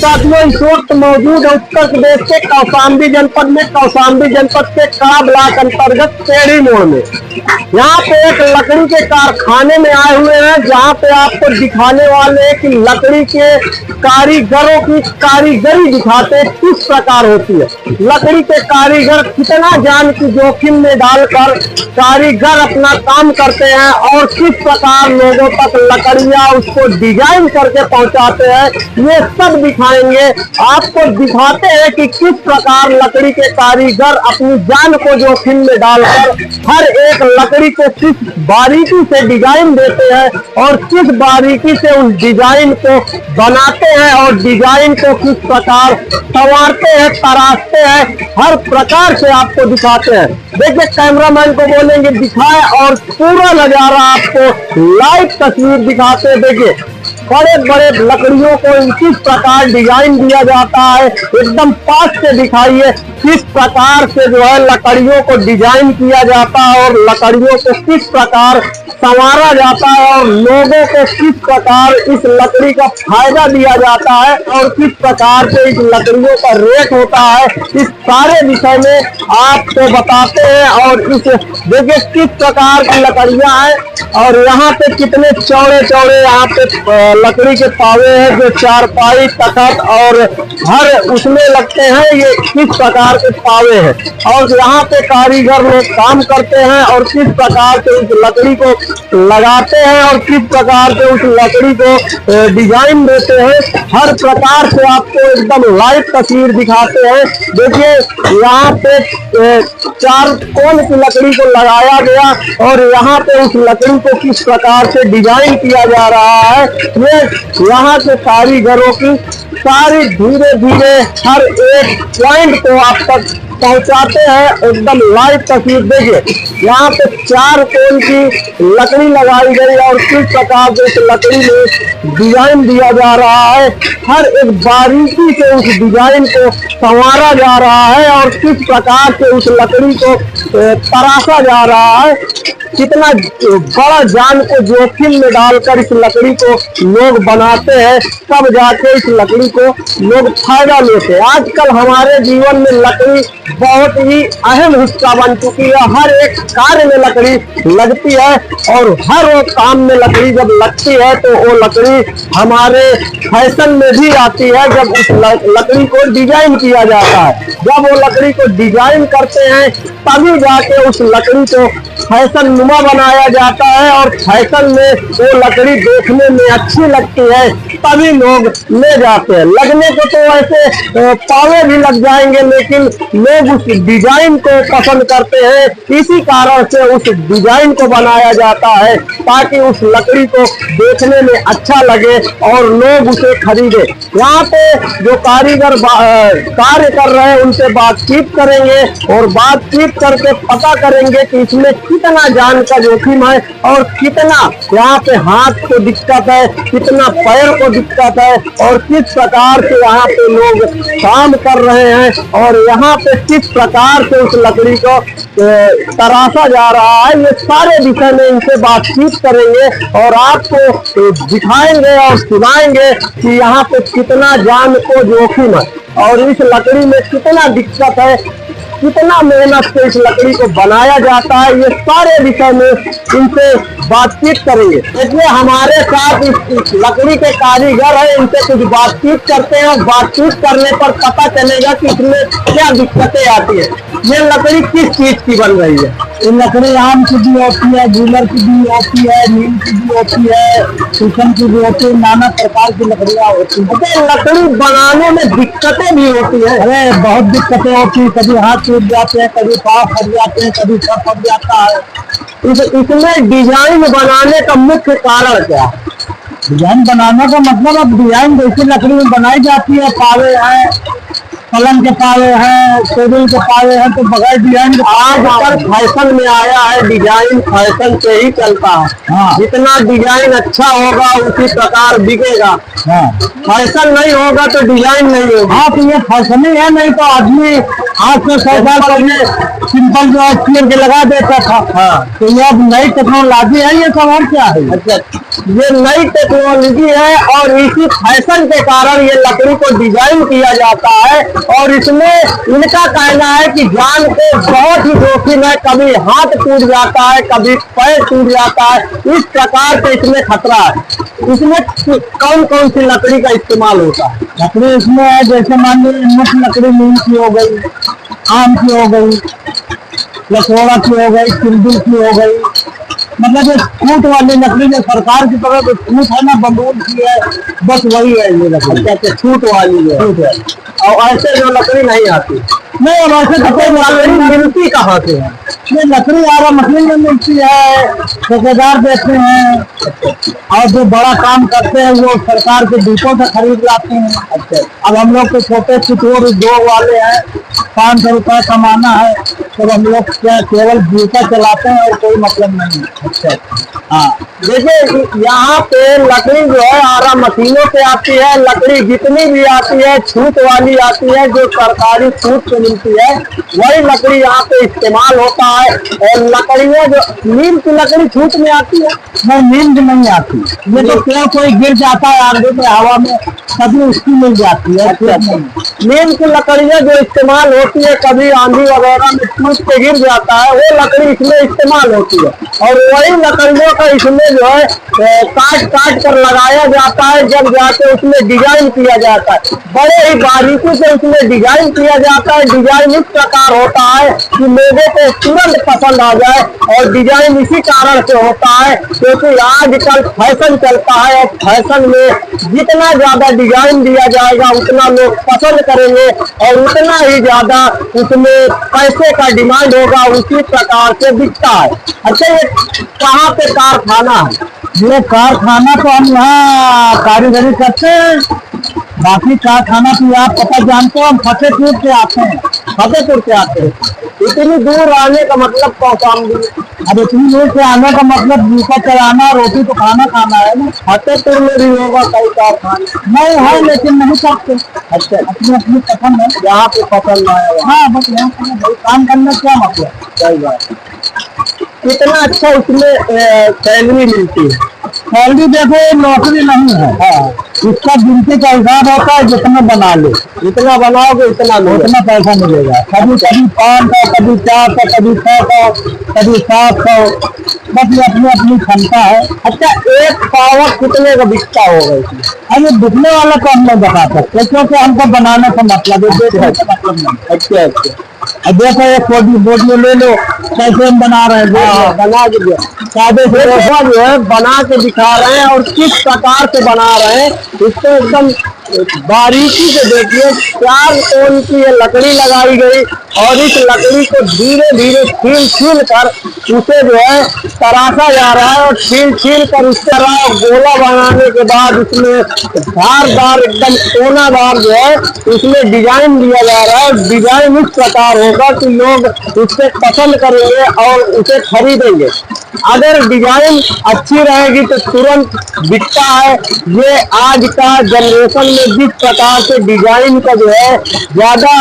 साथियों, इस वक्त मौजूद है उत्तर प्रदेश के कौशाम्बी जनपद में, कौशाम्बी जनपद के कड़ा ब्लॉक अंतर्गत टेढ़ी मोड़ में। यहाँ पे एक लकड़ी के कारखाने में आए हुए हैं, जहाँ पे आपको दिखाने वाले हैं कि लकड़ी के कारीगरों की कारीगरी दिखाते हैं किस प्रकार होती है। लकड़ी के कारीगर कितना जान की जोखिम में डालकर कारीगर अपना काम करते हैं और किस प्रकार लोगों तक लकड़ियां उसको डिजाइन करके पहुंचाते हैं, ये सब दिखाएंगे। आपको दिखाते हैं कि किस प्रकार लकड़ी के कारीगर अपनी जान को जोखिम में डालकर हर एक लकड़ी को किस बारीकी से डिजाइन देते हैं और किस बारीकी से उस डिजाइन को बनाते हैं और डिजाइन को किस प्रकार संवारते हैं, तराशते हैं, हर प्रकार से आपको दिखाते हैं। देखिए, कैमरामैन को बोलेंगे दिखाए और पूरा नजारा आपको लाइव तस्वीर दिखाते हैं। देखिए, बड़े बड़े लकड़ियों को किस प्रकार डिजाइन दिया जाता है, एकदम पास से दिखाइए किस प्रकार से जो है लकड़ियों को डिजाइन किया जाता है और लकड़ियों को किस प्रकार संवारा जाता है और लोगों को किस प्रकार इस लकड़ी का फायदा दिया जाता है और किस प्रकार से इस लकड़ियों का रेट होता है। इस सारे विषय में आपको बताते हैं। और इस देखिए किस प्रकार की लकड़ियां हैं और यहाँ पे कितने चौड़े चौड़े यहाँ पे लकड़ी के पावे हैं, जो चारपाई तखत और हर उसमें लगते हैं। ये किस प्रकार के पावे हैं और यहाँ पे कारीगर लोग काम करते हैं और किस प्रकार से उस लकड़ी को लगाते हैं और किस प्रकार से उस लकड़ी को डिजाइन देते हैं। हर प्रकार से आपको एकदम लाइव तस्वीर दिखाते हैं। देखिए, यहाँ पे चार कोन की लकड़ी को लगाया गया और यहाँ पे उस लकड़ी को किस प्रकार से डिजाइन किया जा रहा है, ये यहाँ के कारीगरों की सारी धीरे धीरे हर एक पॉइंट को आप तक पहुंचाते हैं। एकदम लाइव तस्वीर देखिए, यहाँ पे चार कोन की लकड़ी लगाई गई और किस प्रकार से इस लकड़ी में डिजाइन दिया जा रहा है, हर एक बारीकी से उस डिजाइन को संवारा जा रहा है और किस प्रकार से उस लकड़ी को तराशा जा रहा है। कितना बड़ा जान को जोखिम में डालकर इस लकड़ी को लोग बनाते हैं, तब जाके इस लकड़ी को लोग फायदा लेते हैं। आजकल हमारे जीवन में लकड़ी बहुत ही अहम हिस्सा बन चुकी है। हर एक कार्य में लकड़ी लगती है और हर वो काम में लकड़ी जब लगती है तो वो लकड़ी हमारे फैशन में भी आती है, जब उस लकड़ी को डिजाइन किया जाता है। जब वो लकड़ी को डिजाइन करते हैं तभी जाके उस लकड़ी को फैशन नुमा बनाया जाता है और फैशन में वो लकड़ी देखने में अच्छी लगती है, तभी लोग ले जाते हैं। लगने को तो ऐसे पावे भी लग जाएंगे, लेकिन लोग उस डिजाइन को पसंद करते हैं। इसी कारण से उस डिजाइन को बनाया जाता है ताकि उस लकड़ी को देखने में अच्छा लगे और लोग उसे खरीदे। यहाँ पे जो कारीगर कार्य कर रहे हैं उनसे बातचीत करेंगे और बातचीत करके पता करेंगे कि इसमें कितना जान का जोखिम है और कितना यहाँ पे हाथ को दिक्कत है, कितना पैर को दिक्कत है और किस प्रकार से यहाँ पे लोग काम कर रहे हैं और यहाँ पे किस प्रकार से उस लकड़ी को तराशा जा रहा है। ये सारे विषय में इनसे बातचीत करेंगे और आपको दिखाएंगे और सुनाएंगे कि यहाँ पे कितना जान को जोखिम है और इस लकड़ी में कितना दिक्कत है, कितना मेहनत से इस लकड़ी को बनाया जाता है। ये सारे विषय में इनसे बातचीत करेंगे। इसलिए हमारे साथ इस लकड़ी के कारीगर है, इनसे कुछ बातचीत करते हैं। बातचीत करने पर पता चलेगा कि इसमें क्या दिक्कतें आती है। ये लकड़ी किस चीज की बन रही है? ये लकड़ी आम की भी होती है, गूलर की भी होती है, नीम की भी होती है, शीशम की भी होती है, नाना प्रकार की लकड़ियाँ होती है। तो लकड़ी बनाने में दिक्कतें भी होती है। अरे बहुत दिक्कतें होती है, कभी हाथ टूट जाते हैं, कभी पाँव फट जाते हैं, कभी सर फट जाता है। इसमें डिजाइन बनाने का मुख्य कारण क्या है? डिजाइन बनाने का मतलब अब डिजाइन जैसी लकड़ी में बनाई जाती है, पावे हैं, पलंग के पावे हैं, टेबल के पावे हैं, तो बगैर डिजाइन आजकल फैशन में आया है, डिजाइन फैशन से ही चलता है। हाँ। जितना डिजाइन अच्छा होगा उसी प्रकार बिकेगा। हाँ। फैशन नहीं होगा तो डिजाइन नहीं होगा। हाँ, तो ये फैशन ही है, नहीं तो आदमी आज से 100 साल पहले सिंपल जो है चीर के लगा देता था। हाँ, तो ये अब नई टेक्नोलॉजी है, ये सब और क्या है? अच्छा, ये नई टेक्नोलॉजी है और इसी फैशन के कारण ये लकड़ी को डिजाइन किया जाता है। और इसमें इनका कहना है कि जान को बहुत ही जोखिम है, कभी हाथ टूट जाता है, कभी पैर टूट जाता है, इस प्रकार से इसमें खतरा है। इसमें कौन कौन सी लकड़ी का इस्तेमाल होता है? लकड़ी इसमें है, जैसे मान लीजिए मुख्य लकड़ी नीम की हो गई, आम की हो गई, लसोड़ा की हो गई, सिंदूर की हो गई, मतलब ये फूट वाली लकड़ी जो सरकार की तरफ फूट है ना, बंदूक की है, बस वही है ये लकड़ी। अच्छा, फूट वाली है। फूट है। और ऐसे जो लकड़ी नहीं आती, नहीं, अब ऐसे तो कोई लकड़ी मिलती कहाँ से है? ये लकड़ी आरा मशीन में मिलती है, ठेकेदार देते हैं, और जो बड़ा काम करते हैं वो सरकार के डिपो से खरीद लाते हैं। अच्छा, अब हम लोग तो छोटे चिटोर उद्योग वाले हैं, 500 रुपया कमाना है, तो हम लोग क्या केवल जीविका चलाते हैं और कोई मतलब नहीं है। अच्छा, हाँ, देखिए यहाँ पे लकड़ी जो है आरा मशीनों से आती है। लकड़ी जितनी भी आती है छूट वाली आती है, जो सरकारी छूट से मिलती है वही लकड़ी यहाँ पे इस्तेमाल होता है। और लकड़ियाँ जो नीम की लकड़ी छूट में आती है, वो नींद नहीं आती, ये तो क्यों कोई गिर जाता है आगे में हवा में, कभी उसकी मिल जाती है। अच्छा, नीम की लकड़ियाँ जो इस्तेमाल होती है, कभी आंधी वगैरह में टूट के गिर जाता है, वो लकड़ी इसमें इस्तेमाल होती है। और वही लकड़ियों का इसमें जो है काट काट कर लगाया जाता है, जब जाके उसमें डिजाइन किया जाता है। बड़े ही बारीकी से उसमें डिजाइन किया जाता है। डिजाइन इस प्रकार होता है कि लोगों को तुरंत पसंद आ जाए। और डिजाइन इसी कारण से होता है क्योंकि आजकल फैशन चलता है, और फैशन में जितना ज्यादा डिजाइन दिया जाएगा उतना लोग पसंद करेंगे और उतना ही ज्यादा उसमें पैसे का डिमांड होगा, उसी प्रकार से बिकता है। अच्छा, ये कहाँ पे कारखाना है? ये कारखाना तो हम यहाँ कारीगरी करते हैं, बाकी कारखाना की आप पता जानते हो, हम फतेहपुर से आते हैं। फतेहपुर से आते हैं। इतनी दूर आने का मतलब कौशाम्बी? अब इतनी दूर से आने का मतलब जीविका चलाना, रोटी तो खाना है ना। फतेहपुर में भी होगा कई कारखाने? नहीं है, लेकिन नहीं करते। अच्छा, अपनी अपनी पसंद है, यहाँ पे पसंद आया। हाँ, बस यहाँ भाई काम करने क्या मतलब। सही बात। कितना अच्छा उसमें सैलरी मिलती है? सैलरी देखो, नौकरी नहीं है। हाँ, इसका गिनती का हिसाब होता है, जितना बना लो, जितना बनाओगे उतना पैसा मिलेगा। कभी 500, कभी 400, कभी 600, कभी 700, बस ये अपनी अपनी क्षमता है। अच्छा, एक पावर कितने का बिकता होगा इसमें? अरे बिकने वाला तो हम नहीं बता सकते, क्योंकि हमको बनाने का मतलब है, बेचने का मतलब नहीं। अच्छा अच्छा, अब देखो एक बोटी ले लो, कैसे हम बना रहे हैं, बना दीजिए। सादे से जो है बना के दिखा रहे हैं, और किस प्रकार से बना रहे हैं इसको एकदम बारीकी से देखिए। 4 टन की ये लकड़ी लगाई गई और इस लकड़ी को धीरे धीरे छील कर उसे जो है तराशा जा रहा है, और छील कर उस तरह गोला बनाने के बाद उसमें धारदार एकदम कोनादार जो है उसमें डिजाइन दिया जा रहा है। डिजाइन इस प्रकार होगा कि लोग उससे पसंद करेंगे और उसे खरीदेंगे। अगर डिजाइन अच्छी रहेगी तो तुरंत बिकता है। ये आज का जनरेशन में जिस प्रकार से डिजाइन का जो है ज्यादा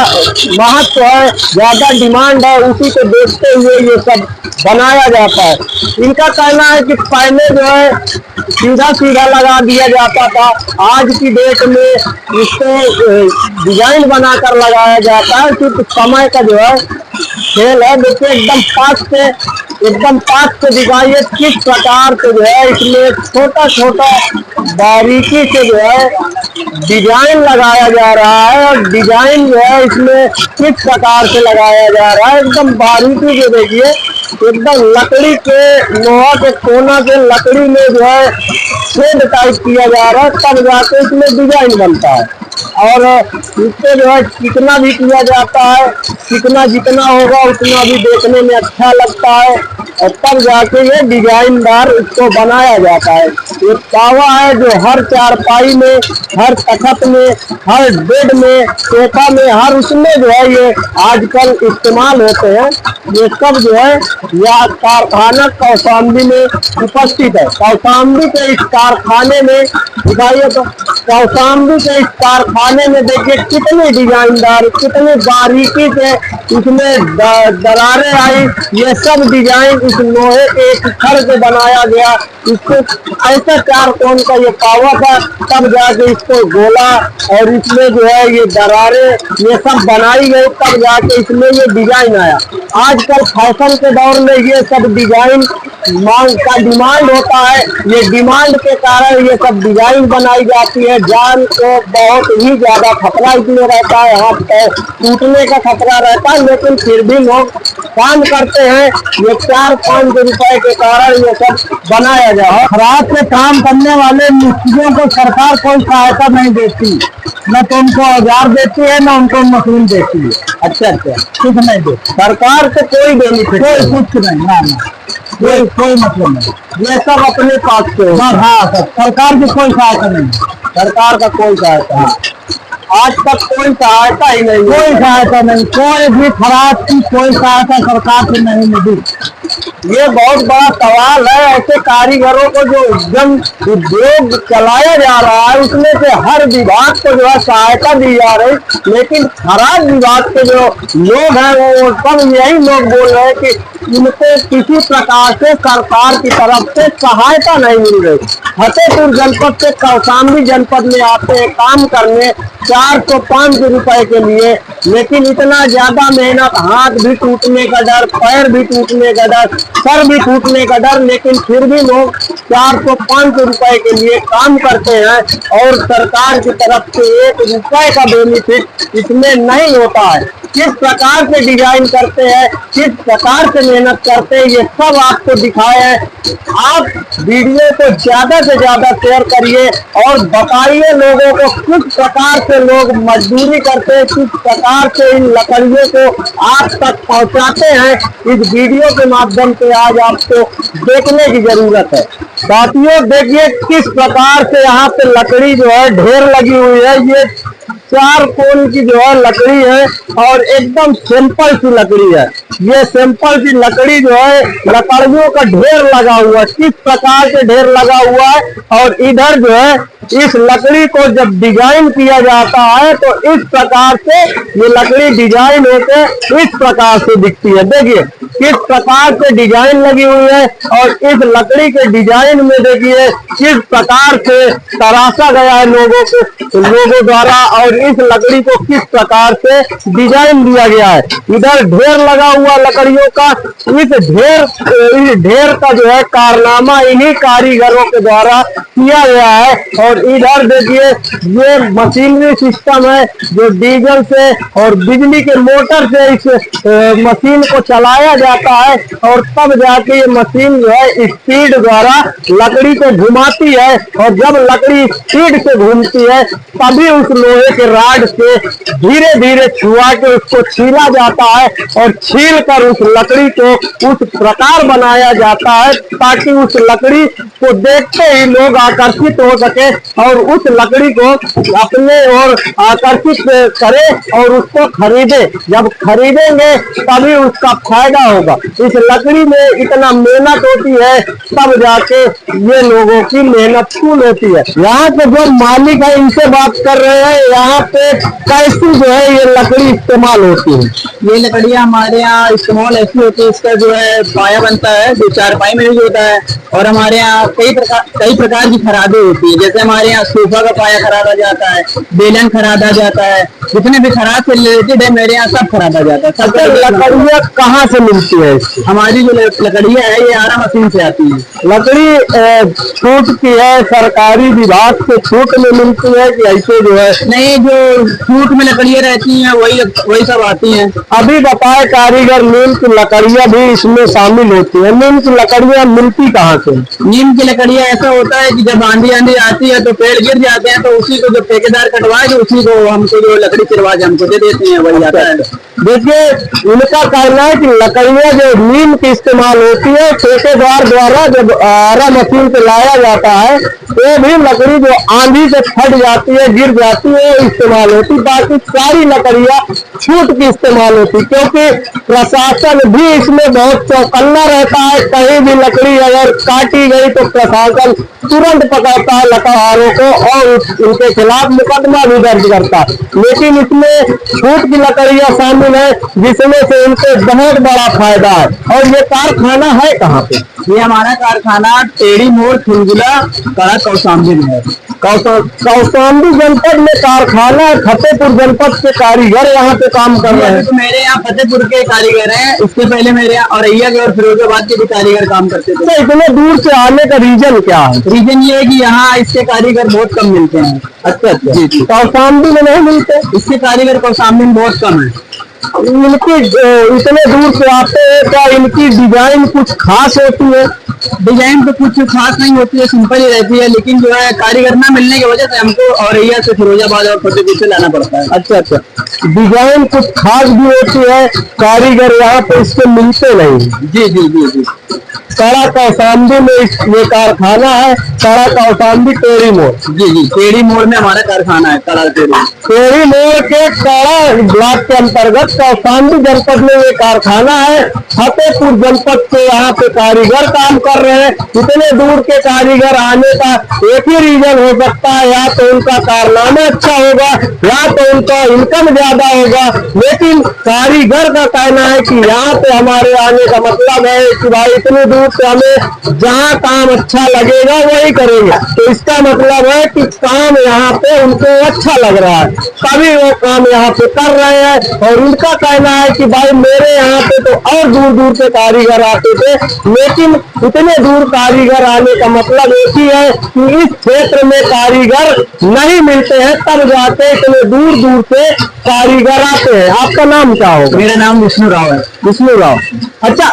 महत्व है, ज्यादा डिमांड है, उसी को देखते हुए ये सब बनाया जाता है। इनका कहना है कि पहले जो है सीधा सीधा लगा दिया जाता था, आज की डेट में इसको डिजाइन बनाकर लगाया जाता है। सिर्फ समय का जो है खेल है। देखिए एकदम पास से दिखाइए किस प्रकार से जो है इसमें छोटा छोटा बारीकी से जो है डिजाइन लगाया जा रहा है, और डिजाइन जो है इसमें किस प्रकार से लगाया जा रहा है एकदम बारीकी से देखिए। एकदम लकड़ी के लोहा के कोना के लकड़ी में जो है छेद टाइप किया जा रहा है, तब जाके इसमें डिजाइन बनता है। और इससे जो है कितना भी किया जाता है, कितना जितना होगा उतना भी देखने में अच्छा लगता है, और तब जाके ये डिजाइनदार इसको बनाया जाता है। ये तावा है जो हर चारपाई में, हर तखत में, हर बेड में, सोफा में, हर उसमें जो है ये आजकल इस्तेमाल होते हैं। ये सब जो है यह कारखाना कौशाम्बी में उपस्थित है। कौशाम्बी के इस कारखाने में दिखाइए तो कौशाम्बी के इस कारखाने बनाने में देखिए कितनी डिजाइनदार, कितनी बारीकी से इसमें दरारें आई। ये सब डिजाइन इस लोहे के छड़ से बनाया गया। इसको ऐसा 4 कोण का ये पावा था, तब जाके इसको गोला और इसमें जो है ये दरारें ये सब बनाई गई, तब जाके इसमें ये डिजाइन आया। आजकल फैशन के दौर में ये सब डिजाइन मांग का डिमांड होता है। ये डिमांड के कारण ये सब डिजाइन बनाई जाती है। जान को बहुत ही ज्यादा खतरा इसमें रहता है, हाथ पैर टूटने का खतरा रहता है, लेकिन फिर भी लोग काम करते हैं। ये 4-5 रुपए के कारण ये सब बनाया जाए। रात में काम करने वाले मिस्त्रियों को सरकार कोई सहायता नहीं देती, न तो उनको औजार देती है, न उनको मशीन देती है। अच्छा, कुछ नहीं देती सरकार से कोई बेनिफिट, कोई कुछ नहीं, ना कोई मतलब नहीं। ये सब अपने पास से हाँ सर, सरकार की कोई सहायता नहीं, सरकार का कोई सहायता नहीं। आज तक कोई सहायता ही नहीं, कोई सहायता नहीं, कोई भी खराब की कोई सहायता सरकार से नहीं मिली। ये बहुत बड़ा सवाल है। ऐसे कारीगरों को जो उद्यम उद्योग चलाया जा रहा है, उसमें से हर विभाग को जो है सहायता दी जा रही, लेकिन खराब विभाग के जो लोग हैं वो सब यही लोग बोल रहे हैं कि इनको किसी प्रकार से सरकार की तरफ से सहायता नहीं मिल रही। फतेहपुर जनपद से कौशाम्बी जनपद में आते हैं काम करने 405 रुपए के लिए, लेकिन इतना ज्यादा मेहनत, हाथ भी टूटने का डर, पैर भी टूटने का डर, सर भी टूटने का डर, लेकिन फिर भी लोग 405 रुपए के लिए काम करते हैं और सरकार की तरफ से 1 रुपए का बेनिफिट इसमें नहीं होता है। किस प्रकार से डिजाइन करते हैं, किस प्रकार से मेहनत करते हैं, ये सब आपको दिखाए हैं। आप वीडियो को ज्यादा से ज्यादा शेयर करिए और बताइए लोगों को किस प्रकार से लोग मजदूरी करते हैं, किस प्रकार से इन लकड़ियों को आप तक पहुंचाते हैं। इस वीडियो के माध्यम से आज आपको देखने की जरूरत है। साथियों देखिए किस प्रकार से यहाँ पे लकड़ी जो है ढेर लगी हुई है। ये 4 कोण की जो है लकड़ी है और एकदम सिंपल सी लकड़ी है। ये सिंपल सी लकड़ी जो है लकड़ियों का ढेर लगा हुआ है, किस प्रकार से ढेर लगा हुआ है। और इधर जो है इस लकड़ी को जब डिजाइन किया जाता है तो इस प्रकार से ये लकड़ी डिजाइन होकर इस प्रकार से दिखती है। देखिए किस प्रकार से डिजाइन लगी हुई है और इस लकड़ी के डिजाइन में देखिए किस प्रकार से तराशा गया है लोगों द्वारा और इस लकड़ी को किस प्रकार से डिजाइन दिया गया है। इधर ढेर लगा हुआ लकड़ियों का, इस ढेर का जो है कारनामा इन्हीं कारीगरों के द्वारा किया गया है। और इधर देखिए ये मशीनरी सिस्टम है जो डीजल से और बिजली के मोटर से इस मशीन को चलाया जाता है और तब जाके ये मशीन जो है स्पीड द्वारा लकड़ी को घुमाती है और जब लकड़ी स्पीड से घूमती है तभी उस लोहे के राड से धीरे धीरे छुआ के उसको छीला जाता है और छील कर उस लकड़ी को उस प्रकार बनाया जाता है ताकि उस लकड़ी को देखते ही लोग आकर्षित हो सके और उस लकड़ी को अपने ओर आकर्षित करे और उसको खरीदे। जब खरीदेंगे तभी उसका फायदा होगा। इस लकड़ी में इतना मेहनत होती है तब जाके ये लोगों की मेहनत फूल होती है। यहाँ पे जो मालिक है इनसे बात कर रहे हैं, यहाँ पे कैसी जो है ये लकड़ी इस्तेमाल होती है। ये लकड़ियाँ हमारे यहाँ इस्तेमाल ऐसी होती है, इसका जो है पाया बनता है जो 4 पाई में यूज होता है और हमारे यहाँ कई प्रकार की खरादे होती है। जैसे हमारे यहाँ सोफा का पाया खरादा जाता है, बेलन खरादा जाता है, जितने भी खराद से रिलेटेड है मेरे यहाँ सब खरादा जाता है। सब लकड़ियाँ कहाँ से मिलती है? हमारी जो लकड़ियाँ है ये आरा मशीन से आती है। लकड़ी छूट की है, सरकारी विभाग से छूट में मिलती है कि ऐसे जो है? नहीं, जो छूट में लकड़ियाँ रहती हैं वही सब आती हैं। अभी बताए कारीगर नीम की लकड़ियाँ भी इसमें शामिल होती है। नीम की लकड़ियाँ मिलती कहाँ से? नीम की लकड़ियाँ ऐसा होता है कि जब आंधी आती है तो पेड़ गिर जाते हैं तो उसी को जो ठेकेदार कटवाए उसी को हमको जो लकड़ी चिरवा के हमको दे देते हैं, वही आता है। देखिए, इनका कहना है कि लकड़ियां जो नीम की इस्तेमाल होती है, ठेकेदार द्वारा जब आरा मशीन से लाया जाता है तो भी लकड़ी जो आंधी से फट जाती है, गिर जाती है, इस्तेमाल होती। बाकी सारी लकड़ियां छूट की इस्तेमाल होती, क्योंकि प्रशासन भी इसमें बहुत चौकन्ना रहता है। कहीं भी लकड़ी अगर काटी गई तो प्रशासन तुरंत पकड़ता है लकड़हारों को और उनके खिलाफ मुकदमा भी दर्ज करता है। लेकिन इसमें छूट की लकड़ियां शामिल है, जिसमें से इनको बहुत बड़ा फायदा है। और ये कारखाना है कहाँ पे? ये हमारा कारखाना टेढ़ी मोड़ खुलगुला कड़ा कौशाम्बी में है। कौशाम्बी जनपद में कारखाना है। फतेहपुर जनपद के कारीगर यहाँ पे काम कर रहे हैं। तो मेरे यहाँ फतेहपुर के कारीगर हैं, इससे पहले मेरे यहाँ औरैया के और फिरोजाबाद के भी कारीगर काम करते थे। तो इतने दूर से आने का रीजन क्या है? रीजन ये है कि यहाँ इसके कारीगर बहुत कम मिलते हैं। अच्छा जी जी। कौशाम्बी में नहीं मिलते? इसके कारीगर कौशाम्बी में बहुत कम है। इनकी इतने दूर से आते हैं, क्या इनकी डिजाइन कुछ खास होती है? डिजाइन तो कुछ खास नहीं होती है, सिंपल ही रहती है, लेकिन जो है कारीगर ना मिलने की वजह से हमको औरैया से फिरोजाबाद और फतेहपुर से लाना पड़ता है। अच्छा, डिजाइन कुछ खास भी होती है, कारीगर यहाँ पे इसके मिलते नहीं। जी जी जी जी। कड़ा कौशाम्बी में ये कारखाना है, कड़ा कौशाम्बी टेढ़ी मोड़। जी जी, टेढ़ी मोड़ में हमारा कारखाना है। कड़ा टेढ़ी मोड़ के कड़ा ब्लॉक के अंतर्गत कौशाम्बी जनपद में ये कारखाना है। फतेहपुर जनपद से यहाँ पे कारीगर काम कर रहे हैं। इतने दूर के कारीगर आने का एक ही रीजन हो सकता है, या तो उनका कारनामा अच्छा होगा या तो उनका इनकम ज्यादा होगा। लेकिन कारीगर का कहना है कि यहाँ पे हमारे आने का मतलब है कि भाई इतनी दूर से हमें जहाँ काम अच्छा लगेगा वही करेंगे। तो इसका मतलब है कि काम यहाँ पे उनको अच्छा लग रहा है, तभी वो काम यहाँ पे कर रहे हैं। और उनका कहना है कि भाई मेरे यहाँ पे तो और दूर दूर से कारीगर आते थे, लेकिन इतने दूर कारीगर आने का मतलब एक ही है कि इस क्षेत्र में कारीगर नहीं मिलते हैं, तब जाके इतने दूर दूर से कारीगर आते हैं। आपका नाम क्या होगा? मेरा नाम विष्णु राव है। विष्णु राव। अच्छा,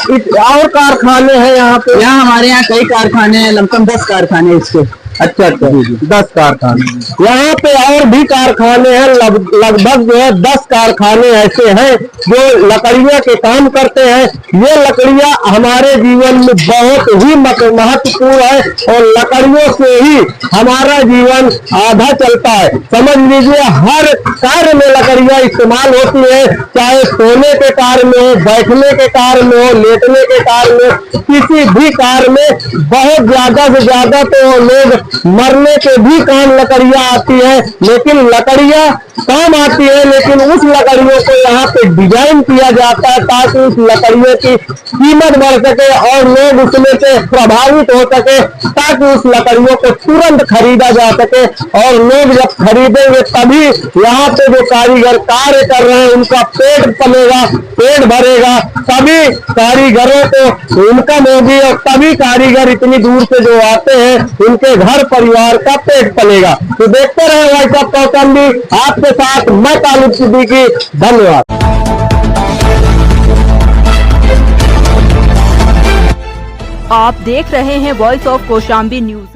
और कारखाने हैं यहाँ पे? यहाँ हमारे यहाँ कई कारखाने हैं, लमसम 10 कारखाने इसके। अच्छा 10 कारखाने। यहाँ पे और भी कारखाने हैं, लगभग जो है 10 कारखाने ऐसे हैं जो लकड़ियों के काम करते हैं। ये लकड़ियां हमारे जीवन में बहुत ही महत्वपूर्ण है और लकड़ियों से ही हमारा जीवन आधा चलता है। समझ लीजिए, हर कार्य में लकड़ियां इस्तेमाल होती है, चाहे सोने के कार्य में हो, बैठने के कार्य में हो, लेटने के कार्य में, किसी भी कार्य में। बहुत ज्यादा से ज्यादा तो लोग मरने के भी काम लकड़ियां आती है, लेकिन लकड़ियां काम आती है, लेकिन उस लकड़ियों को यहाँ पे डिजाइन किया जाता है ताकि उस लकड़ियों की कीमत बढ़ सके और लोग उसमें से प्रभावित हो सके, ताकि उस लकड़ियों को तुरंत खरीदा जा सके। और लोग जब खरीदेंगे तभी यहाँ पे जो कारीगर कार्य कर रहे हैं उनका पेट पलेगा, पेट भरेगा, तभी कारीगरों को इनकम होगी और तभी कारीगर इतनी दूर से जो आते हैं उनके घर परिवार का पेट पलेगा। तो देखते रहे वॉइस ऑफ कौशाम्बी, आपके साथ मैं तालिब सिद्दीकी। धन्यवाद। आप देख रहे हैं वॉइस ऑफ कौशाम्बी न्यूज।